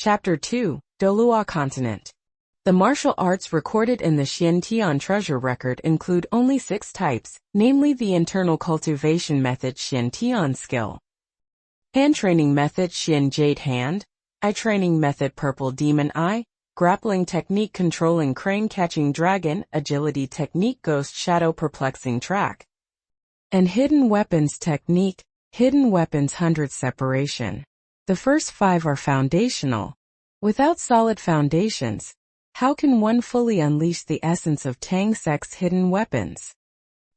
Chapter 2, Douluo Continent. The martial arts recorded in the Xiantian treasure record include only 6 types, namely the internal cultivation method Xiantian skill, hand training method Xian Jade Hand, eye training method Purple Demon Eye, grappling technique controlling crane catching dragon, agility technique Ghost Shadow Perplexing Track, and hidden weapons technique, hidden weapons 100 separation. The first 5 are foundational. Without solid foundations, how can one fully unleash the essence of Tang Sect's hidden weapons?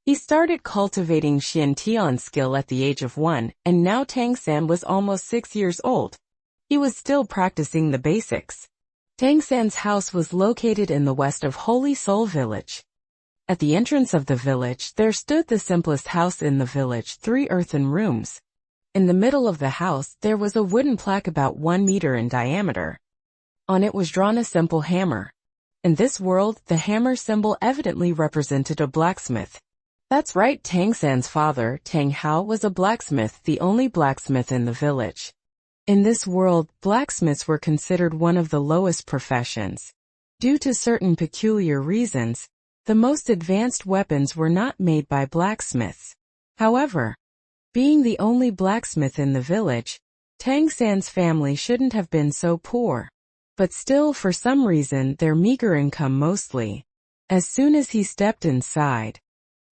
He started cultivating Xiantian skill at the age of 1, and now Tang San was almost 6 years old. He was still practicing the basics. Tang San's house was located in the west of Holy Soul Village. At the entrance of the village there stood the simplest house in the village, 3 earthen rooms. In the middle of the house there was a wooden plaque about 1 meter in diameter. On it was drawn a simple hammer. In this world, the hammer symbol evidently represented a blacksmith. That's right, Tang San's father, Tang Hao, was a blacksmith, the only blacksmith in the village. In this world, blacksmiths were considered one of the lowest professions. Due to certain peculiar reasons, the most advanced weapons were not made by blacksmiths. However, being the only blacksmith in the village, Tang San's family shouldn't have been so poor. But still, for some reason, their meager income mostly. As soon as he stepped inside,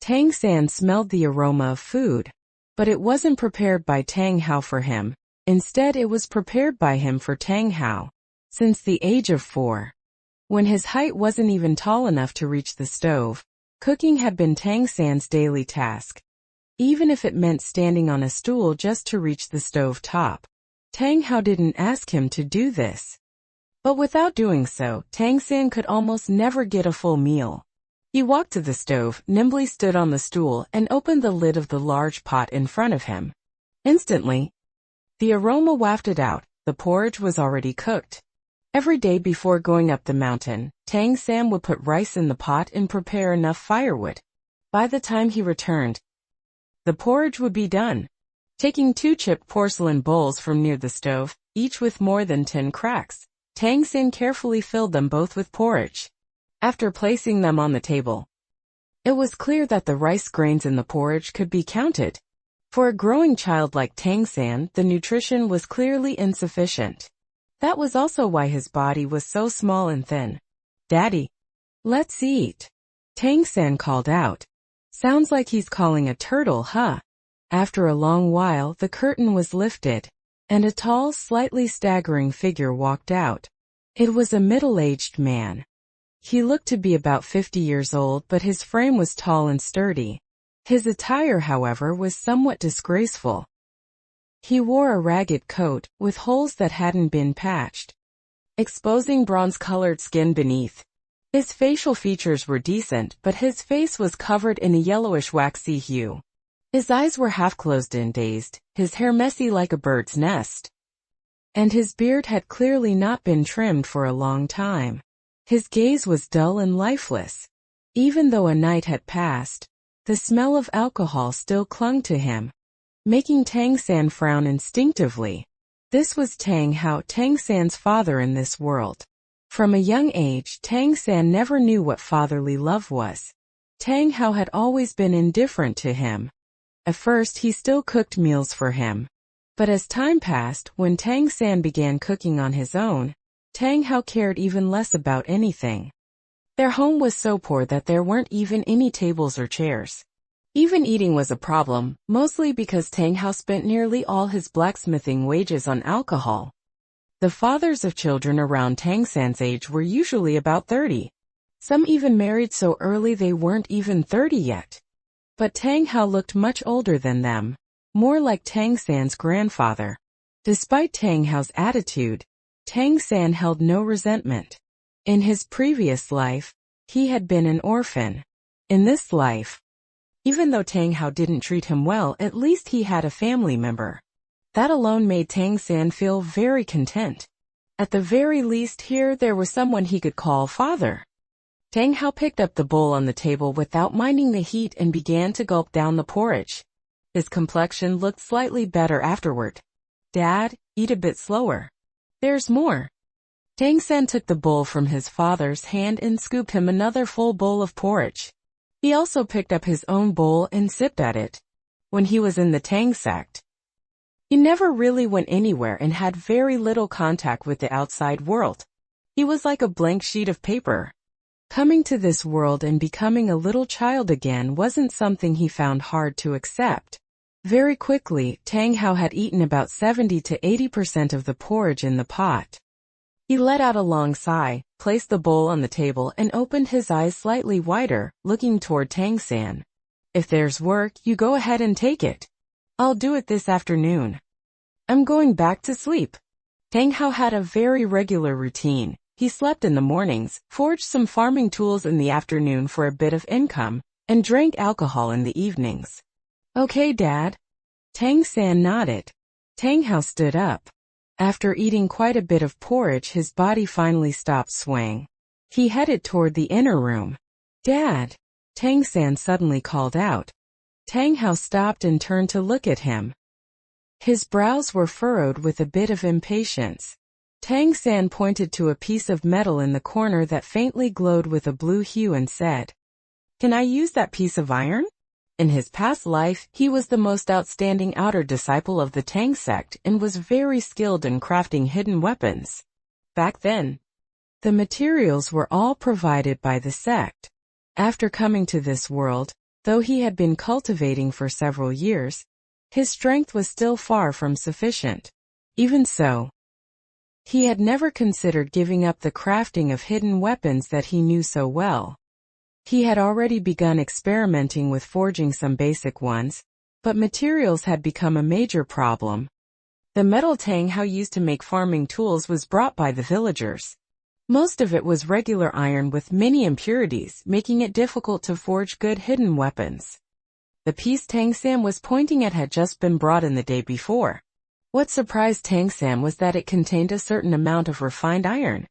Tang San smelled the aroma of food. But it wasn't prepared by Tang Hao for him. Instead, it was prepared by him for Tang Hao. Since the age of 4, when his height wasn't even tall enough to reach the stove, cooking had been Tang San's daily task. Even if it meant standing on a stool just to reach the stove top. Tang Hao didn't ask him to do this. But without doing so, Tang San could almost never get a full meal. He walked to the stove, nimbly stood on the stool, and opened the lid of the large pot in front of him. Instantly, the aroma wafted out. The porridge was already cooked. Every day before going up the mountain, Tang San would put rice in the pot and prepare enough firewood. By the time he returned, the porridge would be done. Taking 2 chipped porcelain bowls from near the stove, each with more than 10 cracks, Tang San carefully filled them both with porridge. After placing them on the table, it was clear that the rice grains in the porridge could be counted. For a growing child like Tang San, the nutrition was clearly insufficient. That was also why his body was so small and thin. "Daddy, let's eat," Tang San called out. Sounds like he's calling a turtle, huh? After a long while, the curtain was lifted, and a tall, slightly staggering figure walked out. It was a middle-aged man. He looked to be about 50 years old, but his frame was tall and sturdy. His attire, however, was somewhat disgraceful. He wore a ragged coat, with holes that hadn't been patched, exposing bronze-colored skin beneath. His facial features were decent, but his face was covered in a yellowish waxy hue. His eyes were half-closed and dazed, his hair messy like a bird's nest. And his beard had clearly not been trimmed for a long time. His gaze was dull and lifeless. Even though a night had passed, the smell of alcohol still clung to him, making Tang San frown instinctively. This was Tang Hao, Tang San's father in this world. From a young age, Tang San never knew what fatherly love was. Tang Hao had always been indifferent to him. At first, he still cooked meals for him. But as time passed, when Tang San began cooking on his own, Tang Hao cared even less about anything. Their home was so poor that there weren't even any tables or chairs. Even eating was a problem, mostly because Tang Hao spent nearly all his blacksmithing wages on alcohol. The fathers of children around Tang San's age were usually about 30. Some even married so early they weren't even 30 yet. But Tang Hao looked much older than them, more like Tang San's grandfather. Despite Tang Hao's attitude, Tang San held no resentment. In his previous life, he had been an orphan. In this life, even though Tang Hao didn't treat him well, at least he had a family member. That alone made Tang San feel very content. At the very least here there was someone he could call father. Tang Hao picked up the bowl on the table without minding the heat and began to gulp down the porridge. His complexion looked slightly better afterward. "Dad, eat a bit slower. There's more," Tang San took the bowl from his father's hand and scooped him another full bowl of porridge. He also picked up his own bowl and sipped at it. When he was in the Tang Sect, he never really went anywhere and had very little contact with the outside world. He was like a blank sheet of paper. Coming to this world and becoming a little child again wasn't something he found hard to accept. Very quickly, Tang Hao had eaten about 70 to 80% of the porridge in the pot. He let out a long sigh, placed the bowl on the table and opened his eyes slightly wider, looking toward Tang San. If there's work, you go ahead and take it. I'll do it this afternoon. I'm going back to sleep. Tang Hao had a very regular routine. He slept in the mornings, forged some farming tools in the afternoon for a bit of income, and drank alcohol in the evenings. Okay, Dad. Tang San nodded. Tang Hao stood up. After eating quite a bit of porridge, his body finally stopped swaying. He headed toward the inner room. Dad! Tang San suddenly called out. Tang Hao stopped and turned to look at him. His brows were furrowed with a bit of impatience. Tang San pointed to a piece of metal in the corner that faintly glowed with a blue hue and said, "Can I use that piece of iron?" In his past life, he was the most outstanding outer disciple of the Tang Sect and was very skilled in crafting hidden weapons. Back then, the materials were all provided by the sect. After coming to this world, though he had been cultivating for several years, his strength was still far from sufficient. Even so, he had never considered giving up the crafting of hidden weapons that he knew so well. He had already begun experimenting with forging some basic ones, but materials had become a major problem. The metal Tang Hao used to make farming tools was brought by the villagers. Most of it was regular iron with many impurities, making it difficult to forge good hidden weapons. The piece Tang San was pointing at had just been brought in the day before. What surprised Tang San was that it contained a certain amount of refined iron,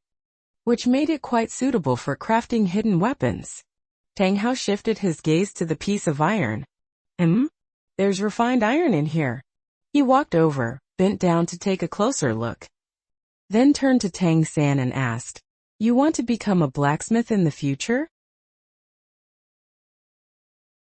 which made it quite suitable for crafting hidden weapons. Tang Hao shifted his gaze to the piece of iron. There's refined iron in here. He walked over, bent down to take a closer look, then turned to Tang San and asked, "You want to become a blacksmith in the future?"